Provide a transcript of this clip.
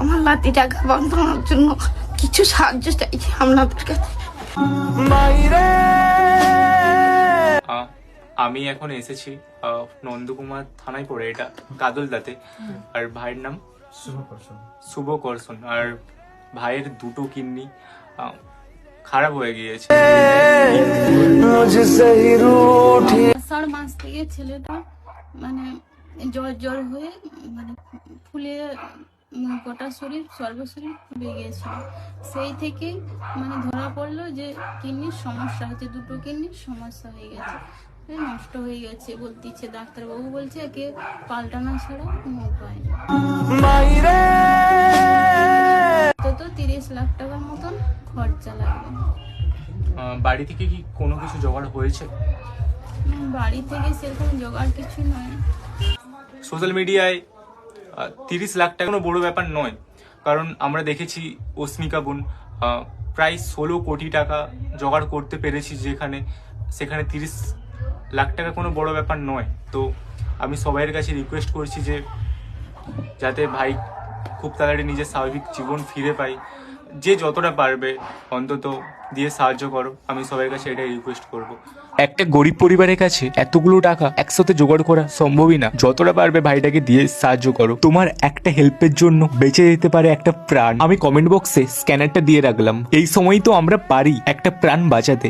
আমার লাতি টাকা বাঁধানোর জন্য কিছু সাহায্য চাইছি আপনাদের কাছে। আমি এখন এসেছি নন্দকুমার থানায় পড়ে, এটা কাদলদাতে। আর ভাইয়ের নাম শুভ করসন। আর ভাইয়ের দুটো কিডনি খারাপ হয়ে গিয়েছে। 4 মাস থেকে ছেলেটা মানে জ্বর হয়ে মানে ফুলে গোটা শরীর সর্বশরীর ফুলে গিয়েছিল। সেই থেকে মানে ধরা পড়লো যে কিডনির সমস্যা হচ্ছে, দুটো কিডনির সমস্যা হয়ে গেছে, নষ্ট হয়ে গেছে বলতেছে। ডাক্তারবাবু বলছে একে পাল্টানো ছাড়া কোনো উপায় নেই। তো 30 লাখ টাকার মতন খরচা লাগবে। বাড়ি থেকে কি কোনো কিছু জোগাড় হয়েছে? বাড়ি থেকে সেরকম জোগাড় কিছু নয়। সোশ্যাল মিডিয়ায় 30 লাখ টাকা কোনো বড় ব্যাপার নয়, কারণ আমরা দেখেছি অস্মিকা বোন প্রায় 16 কোটি টাকা জোগাড় করতে পেরেছি, সেখানে 30 লাখ টাকা কোনো বড় ব্যাপার নয়। তো আমি সবাইয়ের কাছে রিকোয়েস্ট করছি যে যাতে ভাই খুব তাড়াতাড়ি নিজের স্বাভাবিক জীবন ফিরে পায়, যে যতটা পারবে অন্তত দিয়ে সাহায্য করো। আমি সবার কাছে এটাই রিকোয়েস্ট করব। একটা গরিব পরিবারের কাছে এতগুলো টাকা একসাথে জোগাড় করা সম্ভবই না। যতটা পারবে ভাইটাকে দিয়ে সাহায্য করো। তোমার একটা হেল্পের জন্য বেঁচে যেতে পারে একটা প্রাণ। আমি কমেন্ট বক্সে স্ক্যানারটা দিয়ে রাখলাম। এই সময়ই তো আমরা পারি একটা প্রাণ বাঁচাতে।